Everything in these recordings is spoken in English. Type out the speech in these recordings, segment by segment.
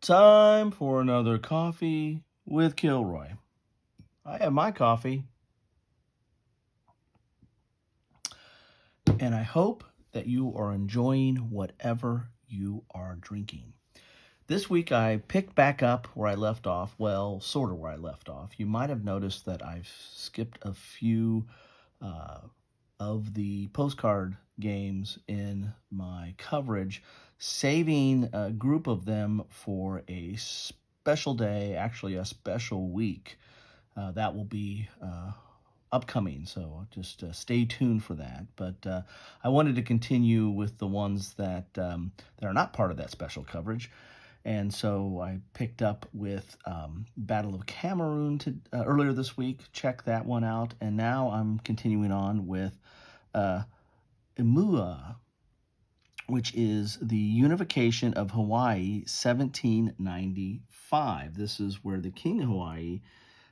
Time for another coffee with Kilroy. I have my coffee, and I hope that you are enjoying whatever you are drinking. This week I picked back up where I left off, well, sort of where I left off. You might have noticed that I've skipped a few of the postcard games in my coverage, saving a group of them for a special day, actually a special week. That will be upcoming, so just stay tuned for that. But I wanted to continue with the ones that are not part of that special coverage. And so I picked up with Battle of Cameroon earlier this week. Check that one out. And now I'm continuing on with Imua, which is the Unification of Hawaii 1795. This is where the King of Hawaii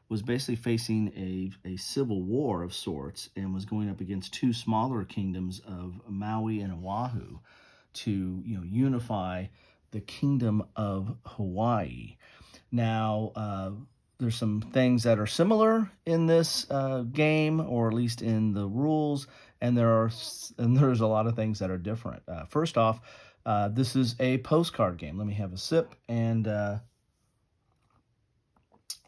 was basically facing a civil war of sorts and was going up against two smaller kingdoms of Maui and Oahu to unify the Kingdom of Hawaii. Now, there's some things that are similar in this game, or at least in the rules, and there's a lot of things that are different. First off, this is a postcard game. Let me have a sip, and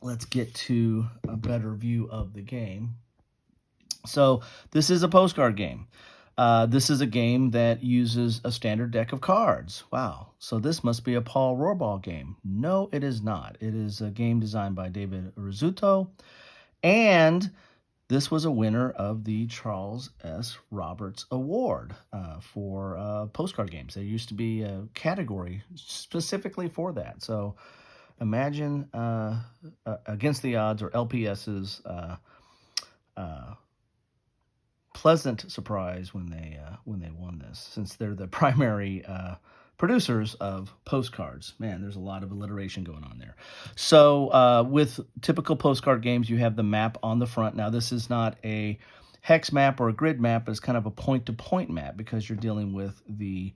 let's get to a better view of the game. So this is a postcard game. This is a game that uses a standard deck of cards. Wow. So this must be a Paul Rohrbaugh game. No, it is not. It is a game designed by David Rizzuto. And this was a winner of the Charles S. Roberts Award for postcard games. There used to be a category specifically for that. So imagine Against the Odds, or LPS's pleasant surprise when they won this, since they're the primary producers of postcards. Man, there's a lot of alliteration going on there. So with typical postcard games, you have the map on the front. Now, this is not a hex map or a grid map. It's kind of a point-to-point map because you're dealing with the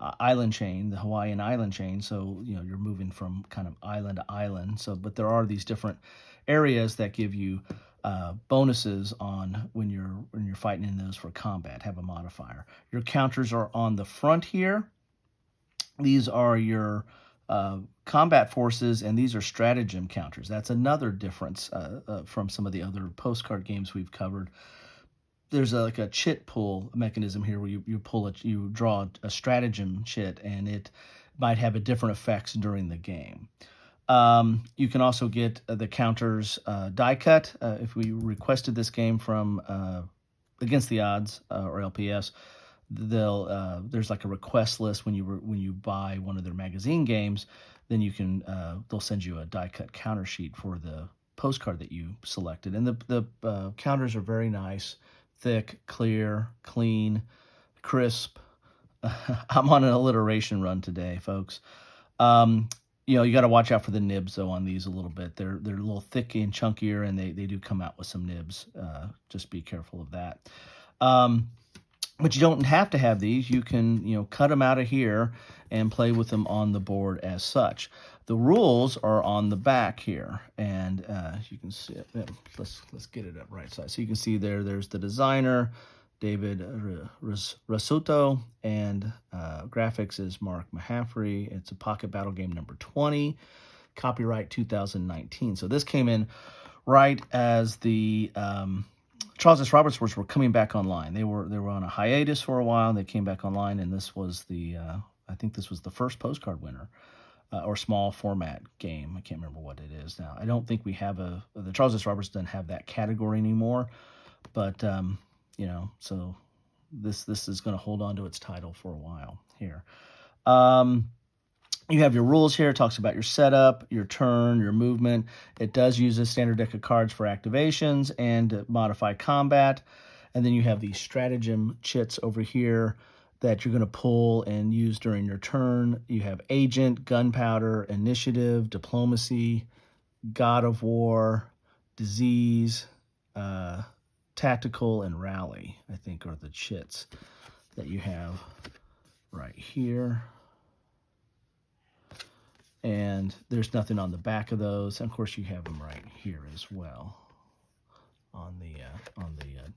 island chain, the Hawaiian island chain. So you're moving from kind of island to island. So, but there are these different areas that give you bonuses on when you're fighting in those for combat. Have a modifier. Your counters are on the front here. These are your combat forces, and these are stratagem counters. That's another difference from some of the other postcard games we've covered. There's like a chit pull mechanism here where you draw a stratagem chit, and it might have a different effects during the game. You can also get the counters die cut. If we requested this game from Against the Odds or LPS, there's like a request list when you buy one of their magazine games. Then you can they'll send you a die cut counter sheet for the postcard that you selected, and the counters are very nice, thick, clear, clean, crisp. I'm on an alliteration run today, folks. You got to watch out for the nibs, though, on these a little bit. They're a little thick and chunkier, and they do come out with some nibs. Just be careful of that. But you don't have to have these. You can, cut them out of here and play with them on the board as such. The rules are on the back here, and you can see it. Let's get it up right side. So you can see there's the designer, David Rizzuto, and graphics is Mark Mahaffrey. It's a pocket battle game number 20, copyright 2019. So this came in right as the Charles S. Roberts were coming back online. They were on a hiatus for a while. They came back online, and this was I think this was the first postcard winner. Or small format game. I can't remember what it is now. I don't think we have the Charles S. Roberts doesn't have that category anymore, but so this is going to hold on to its title for a while here. You have your rules here. It talks about your setup, your turn, your movement. It does use a standard deck of cards for activations and modify combat. And then you have these stratagem chits over here that you're going to pull and use during your turn. You have agent, gunpowder, initiative, diplomacy, god of war, disease, tactical, and rally, I think, are the chits that you have right here. And there's nothing on the back of those. And of course, you have them right here as well on the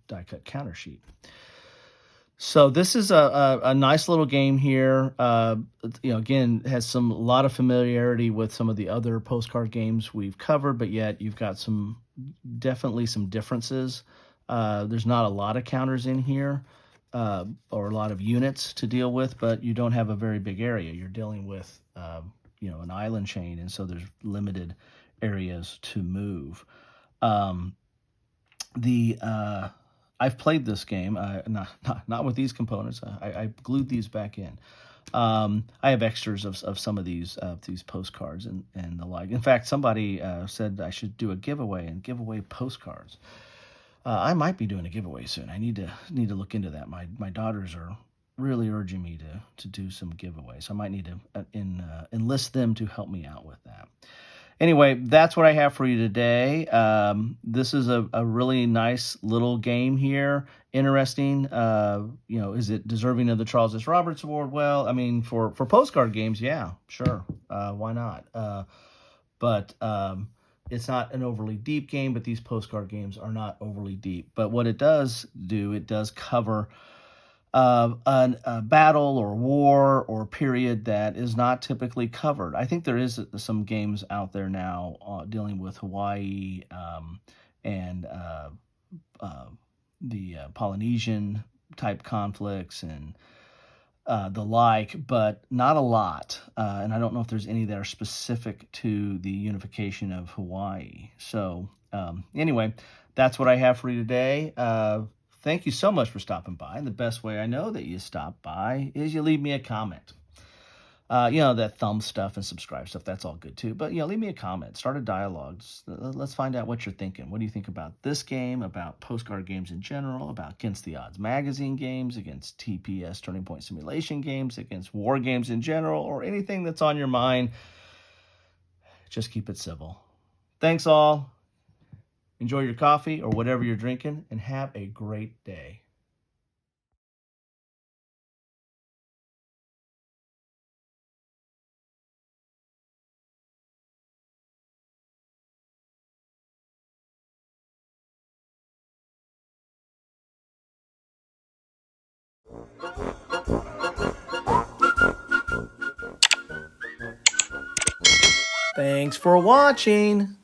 die cut counter sheet. So this is a nice little game here. Again, has a lot of familiarity with some of the other postcard games we've covered, but yet you've got definitely some differences. There's not a lot of counters in here, or a lot of units to deal with, but you don't have a very big area. You're dealing with an island chain, and so there's limited areas to move. I've played this game, not with these components. I glued these back in. I have extras of some of these postcards and the like. In fact, somebody said I should do a giveaway and give away postcards. I might be doing a giveaway soon. I need to look into that. My daughters are really urging me to do some giveaways. So I might need to enlist them to help me out with that. Anyway, that's what I have for you today. This is a really nice little game here. Interesting. Is it deserving of the Charles S. Roberts Award? Well, I mean, for postcard games, yeah, sure. Why not? But it's not an overly deep game, but these postcard games are not overly deep. But what it does do, it does cover a battle or war or period that is not typically covered. I think there is some games out there now dealing with Hawaii and the Polynesian type conflicts and the like, but not a lot. And I don't know if there's any that are specific to the unification of Hawaii. So anyway, that's what I have for you today. Thank you so much for stopping by. And the best way I know that you stop by is you leave me a comment. That thumb stuff and subscribe stuff, that's all good too. But, leave me a comment. Start a dialogue. Let's find out what you're thinking. What do you think about this game, about postcard games in general, about Against the Odds magazine games, against TPS Turning Point Simulation games, against war games in general, or anything that's on your mind? Just keep it civil. Thanks all. Enjoy your coffee or whatever you're drinking, and have a great day. Thanks for watching.